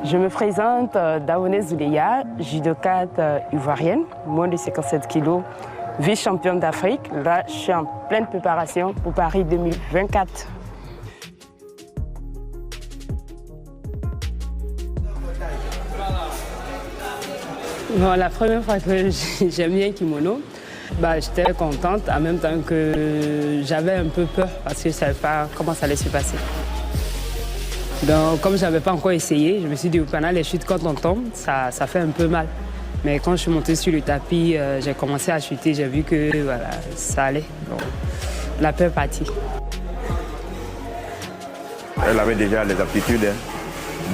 Je me présente Daoné Zouleya, judokate ivoirienne, moins de 57 kg, vice-championne d'Afrique. Là, je suis en pleine préparation pour Paris 2024. Bon, la première fois que j'ai mis un kimono, j'étais contente en même temps que j'avais un peu peur parce que je ne savais pas comment ça allait se passer. Donc, comme je n'avais pas encore essayé, je me suis dit pendant les chutes, quand on tombe, ça fait un peu mal. Mais quand je suis montée sur le tapis, j'ai commencé à chuter, j'ai vu que voilà, ça allait. Donc, la peur est partie. Elle avait déjà les aptitudes.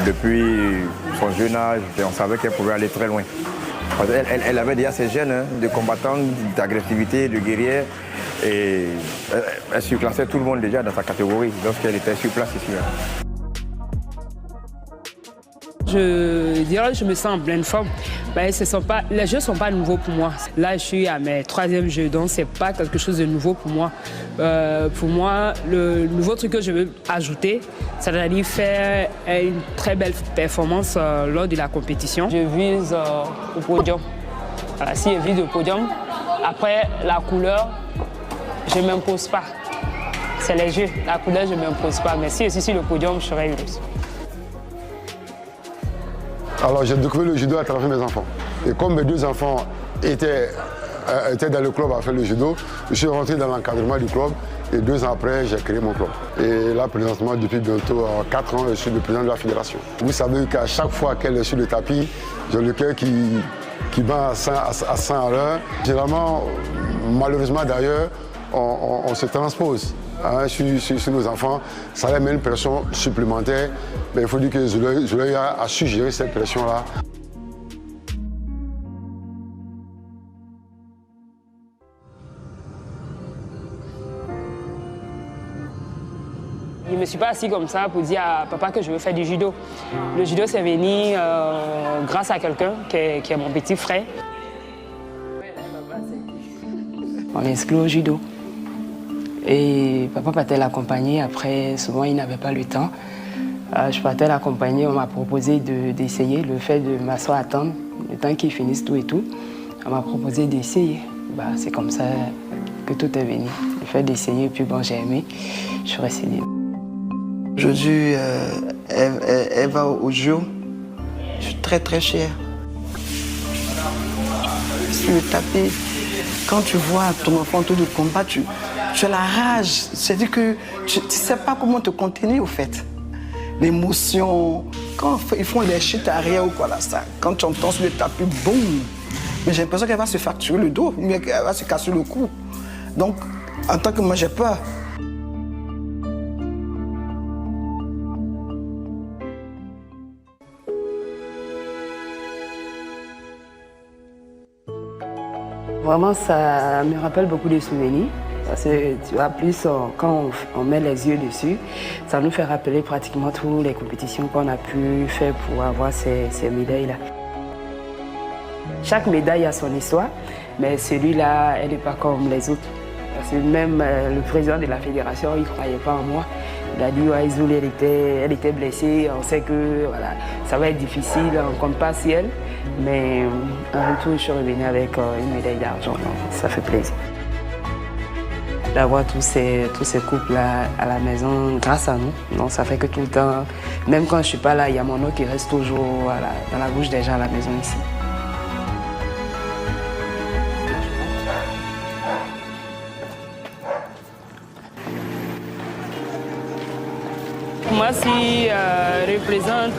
Depuis son jeune âge, on savait qu'elle pouvait aller très loin. Elle avait déjà ses gènes de combattante, d'agressivité, de guerrière. Et elle surclassait tout le monde déjà dans sa catégorie lorsqu'elle était sur place ici. Je dirais que je me sens en pleine forme. Les jeux ne sont pas nouveaux pour moi. Là, je suis à mes 3e jeux, donc ce n'est pas quelque chose de nouveau pour moi. Pour moi, le nouveau truc que je veux ajouter, c'est-à-dire faire une très belle performance lors de la compétition. Je vise au podium. Voilà, si je vise au podium, après la couleur, je ne m'impose pas. C'est les jeux. La couleur, je ne m'impose pas. Mais si je suis sur le podium, je serai heureuse. Alors j'ai découvert le judo à travers mes enfants. Et comme mes 2 enfants étaient dans le club à faire le judo, je suis rentré dans l'encadrement du club et 2 ans après, j'ai créé mon club. Et là, présentement, depuis bientôt 4 ans, je suis le président de la fédération. Vous savez qu'à chaque fois qu'elle est sur le tapis, j'ai le cœur qui bat à 100 à l'heure. Généralement, malheureusement d'ailleurs, on se transpose. Sur nos enfants, ça leur met une pression supplémentaire, mais il faut dire que Zouleya a su gérer cette pression-là. Je ne me suis pas assis comme ça pour dire à papa que je veux faire du judo. Le judo, c'est venu grâce à quelqu'un qui est mon petit frère. On est inscrit au judo. Et papa partait l'accompagner. Après, souvent, il n'avait pas le temps. Je partais l'accompagner. On m'a proposé d'essayer, le fait de m'asseoir à attendre, le temps qu'ils finissent tout et tout. On m'a proposé d'essayer. C'est comme ça que tout est venu. Le fait d'essayer, puis bon, j'ai aimé. Je suis restée libre. Aujourd'hui, elle va au jeu. Je suis très, très fière. Sur le tapis, quand tu vois ton enfant tout de combat, tu as la rage. C'est-à-dire que tu ne sais pas comment te contenir, au fait. L'émotion. Quand ils font des chutes arrière ou quoi là, ça, quand tu entends sur le tapis, boum. Mais j'ai l'impression qu'elle va se fracturer le dos, ou qu'elle va se casser le cou. Donc, en tant que moi, j'ai peur. Vraiment, ça me rappelle beaucoup de souvenirs. Parce que tu vois, plus quand on met les yeux dessus, ça nous fait rappeler pratiquement toutes les compétitions qu'on a pu faire pour avoir ces médailles-là. Chaque médaille a son histoire, mais celui-là, elle n'est pas comme les autres. Parce que même le président de la fédération, il ne croyait pas en moi. Il a dit ouais, Zoulé, elle était blessée, on sait que voilà, ça va être difficile, on ne compte pas sur elle. Mais en retour, je suis revenue avec une médaille d'argent, ça fait plaisir. D'avoir tous ces couples-là à la maison grâce à nous, donc ça fait que tout le temps, même quand je ne suis pas là, il y a mon nom qui reste toujours voilà, dans la bouche des gens à la maison ici. Moi, si représente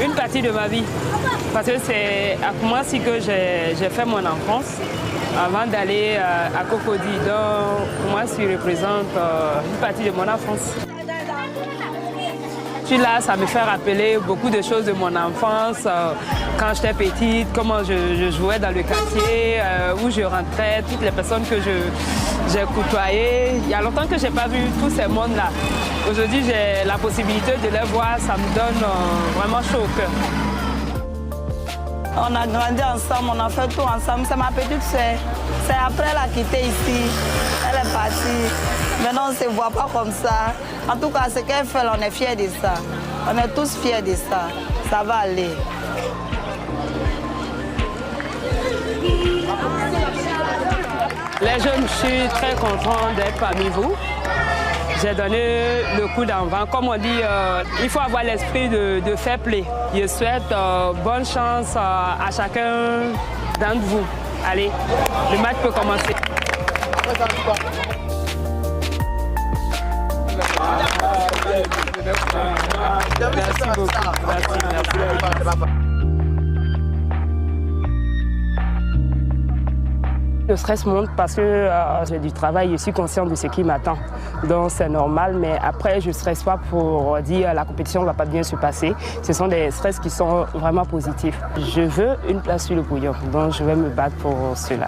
une partie de ma vie. Parce que c'est à moi si que j'ai fait mon enfance avant d'aller à Cocody. Donc, moi, si représente une partie de mon enfance. Là, ça me fait rappeler beaucoup de choses de mon enfance. Quand j'étais petite, comment je jouais dans le quartier, où je rentrais, toutes les personnes que j'ai côtoyées. Il y a longtemps que je n'ai pas vu tous ces mondes-là. Aujourd'hui, j'ai la possibilité de les voir, ça me donne vraiment chaud au cœur. On a grandi ensemble, on a fait tout ensemble. C'est ma petite sœur. C'est après elle a quitté ici. Elle est partie. Maintenant, on ne se voit pas comme ça. En tout cas, ce qu'elle fait, on est fiers de ça. On est tous fiers de ça. Ça va aller. Les jeunes, je suis très content d'être parmi vous. J'ai donné le coup d'envoi. Comme on dit, il faut avoir l'esprit de fair play. Je souhaite bonne chance à chacun d'entre vous. Allez, le match peut commencer. Merci beaucoup. Merci. Le stress monte parce que j'ai du travail, je suis consciente de ce qui m'attend. Donc c'est normal, mais après je ne stresse pas pour dire la compétition ne va pas bien se passer. Ce sont des stress qui sont vraiment positifs. Je veux une place sur le podium, donc je vais me battre pour cela.